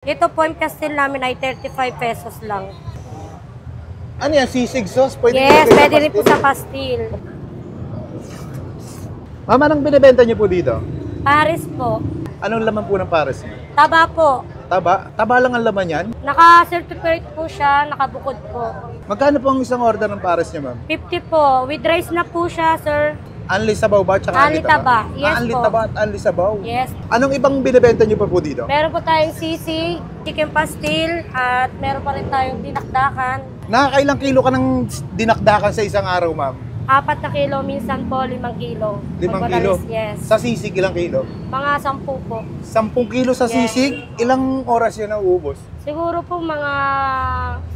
Ito po yung pastil namin ay 35 pesos lang. Ano yan? Sisig sauce? Pwede Yes, ilagay sa pwede rin po pastil? sa pastil. Ma'am, anong binibenta niyo po dito? Paris po. Anong laman po ng pares niyo? Taba po. Taba? Taba lang ang laman yan? Naka-certificate po siya, nakabukod po. Magkano po ang isang order ng pares niyo, ma'am? 50 po. With rice na po siya, sir. Anli sabaw ba? Tsaka Anli taba. Yes Anli po. taba at anli sabaw? Yes. Anong ibang binibenta niyo pa po dito? Meron po tayong sisig, chicken pastil, at meron pa rin tayong dinakdakan. Nakakailang kilo ka ng dinakdakan sa isang araw, ma'am? 4 na kilo, minsan po 5 kilo. 5 Pag kilo? madalas, yes. Sa sisig, ilang kilo? Mga 10 po. 10 kilo sa Yes. sisig? Ilang oras yun nauubos? Siguro po mga,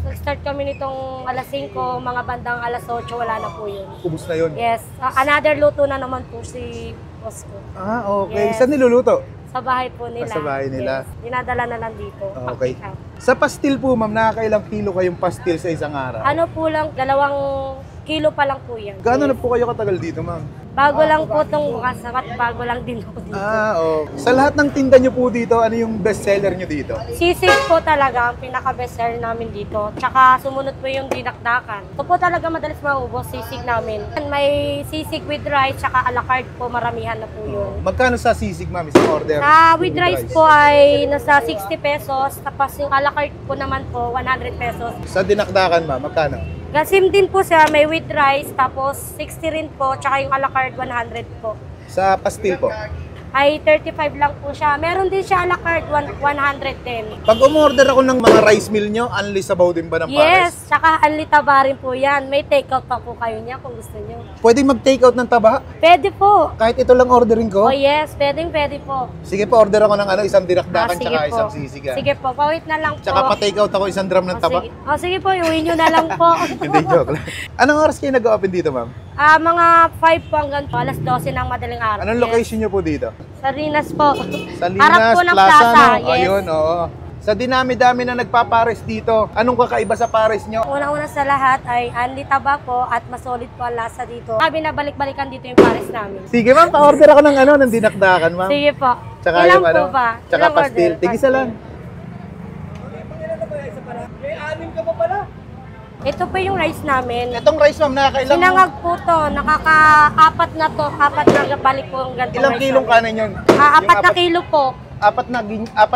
nag-start kami nitong alas 5, mga bandang alas 8, wala na po yun. Ubus na yun? Yes. Another luto na naman po si boss ko. Ah, okay. Yes. Saan niluluto? Sa bahay po nila. Sa bahay nila. Yes. Dinadala na lang dito. Okay. Pack up. Sa pastil po, ma'am, nakakailang kilo kayong pastil sa isang araw? Ano po lang, 2 kilo pa lang po yan. Gaano na Yes. po kayo katagal dito, ma'am? Bago lang po itong bukas, at bago lang din po dito. Ah, okay. Sa lahat ng tinda nyo po dito, ano yung best seller nyo dito? Sisig po talaga ang pinaka-best seller namin dito. Tsaka sumunod po yung dinakdakan. Ito po talaga madalas maubos, sisig namin. May sisig with rice, tsaka a la carte po, maramihan na po yun. Magkano sa sisig, ma'am, isang order? With rice po ay nasa 60 pesos, tapos yung a la carte po naman po, 100 pesos. Sa dinakdakan, ma'am, magkano? Gasim din po siya, may with rice, tapos 60 rin po, tsaka yung a la carte 100 po. Sa pastil po? Ay 35 lang po siya. Meron din siya a la carte 110. Pag umorder ako ng mga rice meal nyo, unli sabaw din ba ng pares? Yes, tsaka anli taba rin po yan. May take-out pa po kayo niya kung gusto niyo. Pwede mag-takeout ng taba? Pwede po. Kahit ito lang ordering ko? Oh yes, pwede po. Sige po, order ako ng isang dinakdakan Sige tsaka po. isang sisig. Sige po, pawit na lang po. Tsaka pa-takeout ako isang drum ng taba. Sige. Sige po, iuwi nyo na lang po. Hindi, joke lang. Anong oras kayo nag-open dito, ma'am? Mga 5 po hanggang po, alas 12 ng madaling araw. Anong location nyo po dito? Sa Rinas po. Sa Harap Linas, po ng Plaza, no? Yes. Ayun, oo. Sa dinami-dami na nagpapares dito, anong kakaiba sa pares nyo? Unang-una sa lahat ay anli taba po at masolid po ang lasa dito. Sabi na balik-balikan dito yung pares namin. Sige ma'am, pa-order ako ng dinakdakan, ma'am. Sige po. Tsaka Ilan yung po ba? tsaka Ilang pastil. order? Tig-isa lang. Ito po yung rice namin. Itong rice, ma'am, nakakailang... Sinangag po to, nakaka-4 na to, 4 na balik po ang ganito. Ilang kilong kanin yun? 4 na kilo po. 4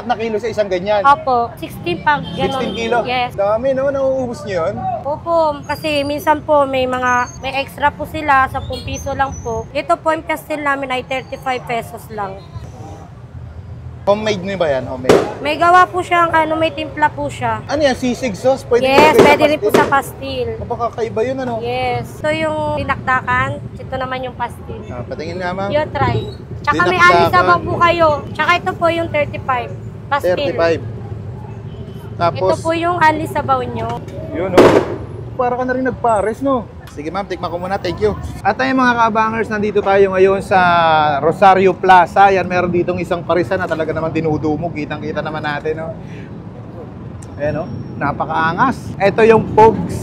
na kilo sa isang ganyan. Opo, 16 pag gano'n. 16 kilo? Yes. Dami, no? Nauubos nyo yun? Opo, kasi minsan po may extra po sila, 10 piso lang po. Ito po yung pastil namin ay 35 pesos lang. Homemade nyo ba yan? Homemade? May gawa po siyang may timpla po siya. Ano yan? Sisig sauce? Pwede Yes, ilagay sa pwede rin po pastil? sa pastil. Baka kakaiba yun, ano? Yes. Ito yung dinakdakan, ito naman yung pastil. Ah, patingin nga, ma'am. You try. Tsaka may Dinakdakan. alis sabaw po kayo. Tsaka ito po yung 35. Pastil. 35. Tapos, Ito po yung alis sabaw nyo. yun, no? Para ka na rin nagpares, no? Sige ma'am, tikman ko muna. Thank you. At ayun mga kabangers, nandito tayo ngayon sa Rosario Plaza. Yan, meron ditong isang parisan na talaga naman dinudumog. Kitang-kita naman natin, no? Ayan, no? Napakaangas. Ito yung Pogs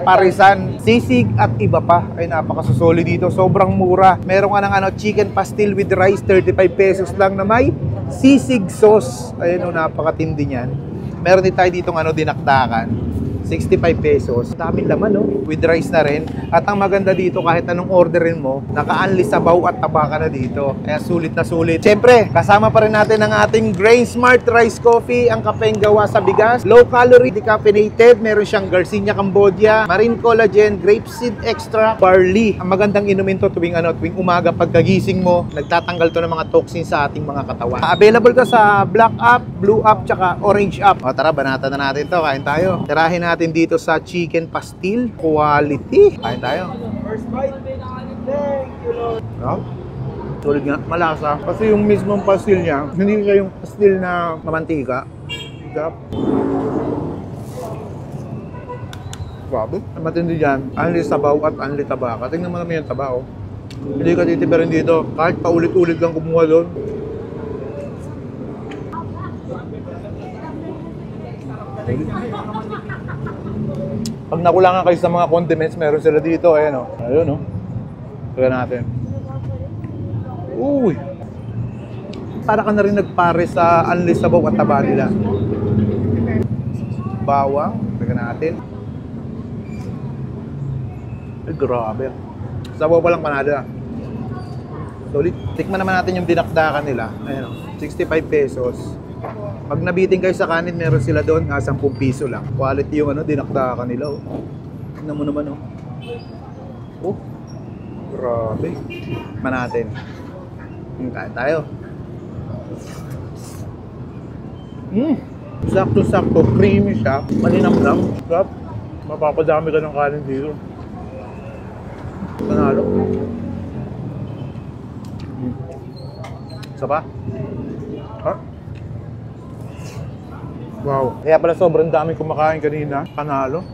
Parisan, sisig at iba pa. Ay, napakasusolid dito. Sobrang mura. Meron ka ng chicken pastil with rice, 35 pesos lang na may sisig sauce. Ayun, no, napakatindi niyan. Meron din tayo ditong dinakdakan. 65 pesos. Daming laman, no? With rice na rin. At ang maganda dito, kahit anong orderin mo, naka-unli sabaw at taba ka na dito. Kaya sulit na sulit. Siyempre, kasama pa rin natin ang ating Grain Smart Rice Coffee, ang kapeng gawa sa bigas. Low calorie, decaffeinated. Meron siyang Garcinia Cambodia, Marine Collagen, Grapeseed Extra, Barley. Ang magandang inumin to tuwing umaga pagkagising mo. Nagtatanggal to ng mga toxins sa ating mga katawan. Available ka sa Black App, Blue App, tsaka Orange App. O tara, banatan na natin to. Kain tayo. Tirahin natin dito sa chicken pastil. Quality. Kain tayo. First bite. Thank you, Lord. Tulad nga, malasa. Kasi yung mismong pastil niya, hindi siya yung pastil na mamantika. Sarap. Grabe. Matindi dyan. Anli sabaw at anli taba. Tingnan mo naman yung taba, oh. Hindi ka titipirin dito. Kahit paulit-ulit lang kumuha doon. Pag nakulangan kayo sa mga condiments, meron sila dito. Ayan, oh. Ayun, oh. Kaya natin. Uy! Para ka na rin nagpare sa anli sabaw at taba nila. bawang. Tignan natin. Ay, grabe. Sabaw pa lang panado ah. Solid. Tikman naman natin yung dinakdakan nila. Ayan, 65 pesos. Pag nabiting kayo sa kanin, meron sila doon, 10 piso lang. Quality yung dinakdakan nila. Oh. Tignan mo naman. Oh. Grabe. Tikman natin. Kain tayo. Sakto-sakto. Creamy siya. Malinamnam. Sarap. Mapapadami ka ng kanin dito. Panalo. Isa pa? Ha? Wow. Kaya pala sobrang daming kumakain kanina. Panalo.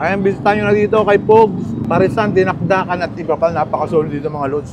Ayan, bisitahin nyo na dito kay Pogs, Parisan, Dinakdakan at iba pa. Napakasolid dito mga lods.